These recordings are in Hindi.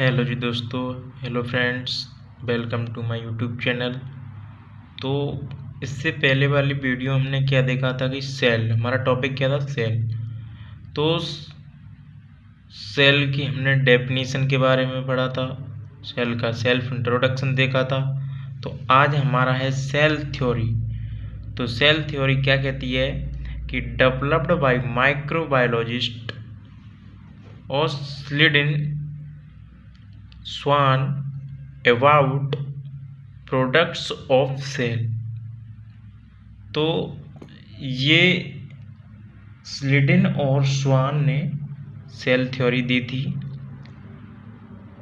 हेलो जी दोस्तों, hello friends, welcome to my YouTube channel. तो इससे पहले वाली वीडियो हमने क्या देखा था कि सेल, हमारा टॉपिक क्या था, सेल। तो सेल की हमने डेफिनीशन के बारे में पढ़ा था, सेल का सेल्फ इंट्रोडक्शन देखा था। तो आज हमारा है सेल थ्योरी। तो सेल थ्योरी क्या कहती है कि developed by microbiologist Schleiden Schwann about products of cell. तो ये स्लिडिन और स्वान ने सेल थ्योरी दी थी,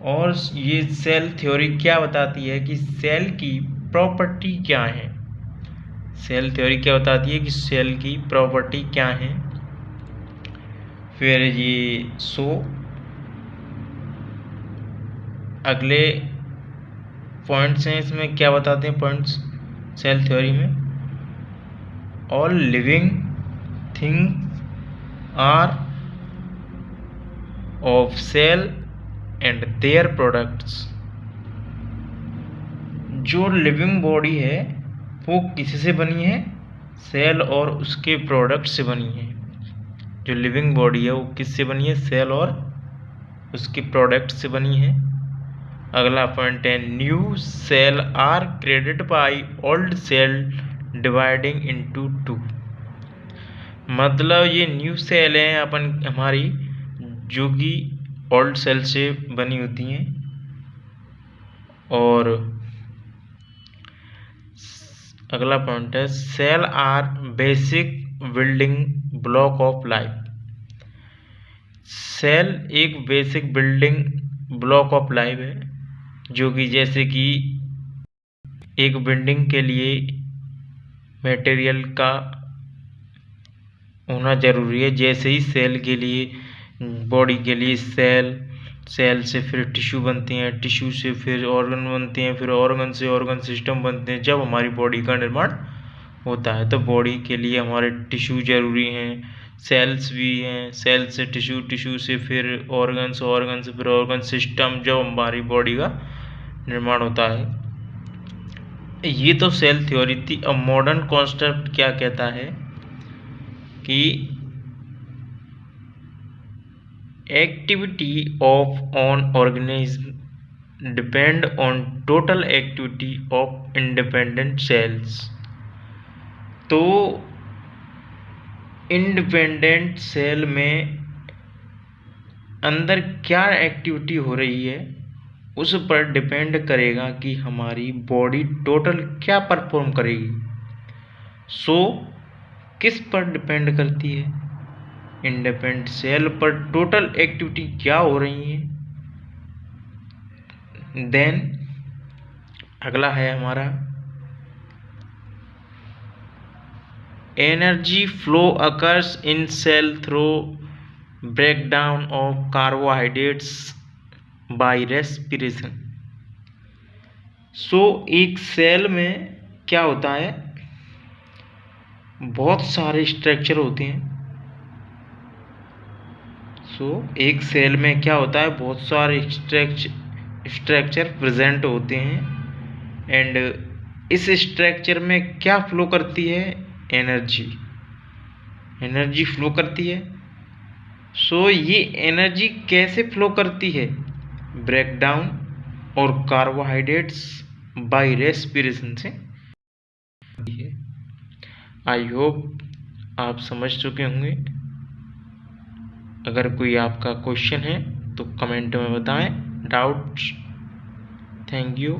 और ये सेल थ्योरी क्या बताती है कि सेल की प्रॉपर्टी क्या है। सेल थ्योरी क्या बताती है कि सेल की प्रॉपर्टी क्या है। फिर ये अगले पॉइंट्स हैं, इसमें क्या बताते हैं पॉइंट्स सेल थ्योरी में। All living thing are of cell and their products. जो लिविंग बॉडी है वो किससे बनी है, सेल और उसके प्रोडक्ट से बनी है। जो लिविंग बॉडी है वो किससे बनी है, सेल और उसके प्रोडक्ट से बनी है। अगला पॉइंट है new cell are created by old cell dividing into two. मतलब ये न्यू सेल हैं हमारी, जो कि ओल्ड सेल से बनी होती हैं। और अगला पॉइंट है cell are basic building block of life. Cell एक basic building block of life है, जो कि जैसे कि एक बिल्डिंग के लिए मटेरियल का होना ज़रूरी है, जैसे ही सेल के लिए, बॉडी के लिए सेल से फिर टिश्यू बनती हैं, टिश्यू से फिर ऑर्गन बनते हैं, फिर ऑर्गन से ऑर्गन सिस्टम बनते हैं। जब हमारी बॉडी का निर्माण होता है तो बॉडी के लिए हमारे टिश्यू जरूरी हैं, सेल्स भी हैं, सेल से टिश्यू, टिश्यू से फिर ऑर्गन से फिर ऑर्गन सिस्टम, जब हमारी बॉडी का निर्माण होता है। ये तो सेल थ्योरी थी। अब मॉडर्न कॉन्सेप्ट क्या कहता है कि activity of on organism depend on total activity of independent cells. तो इंडिपेंडेंट सेल में अंदर क्या एक्टिविटी हो रही है उस पर डिपेंड करेगा कि हमारी बॉडी टोटल क्या परफॉर्म करेगी। किस पर डिपेंड करती है, इंडिपेंडेंट सेल पर टोटल एक्टिविटी क्या हो रही है। देन अगला है हमारा energy flow occurs in cell through breakdown of carbohydrates by respiration. एक सेल में क्या होता है, बहुत सारे स्ट्रक्चर होते हैं। एक सेल में क्या होता है, बहुत सारे स्ट्रक्चर प्रेजेंट होते हैं। एंड इस स्ट्रक्चर में क्या फ्लो करती है, एनर्जी फ्लो करती है। ये एनर्जी कैसे फ्लो करती है, ब्रेकडाउन और कार्बोहाइड्रेट्स बाय रेस्पिरेशन से। आई होप आप समझ चुके होंगे। अगर कोई आपका क्वेश्चन है तो कमेंट में बताएं, डाउट्स। Thank you.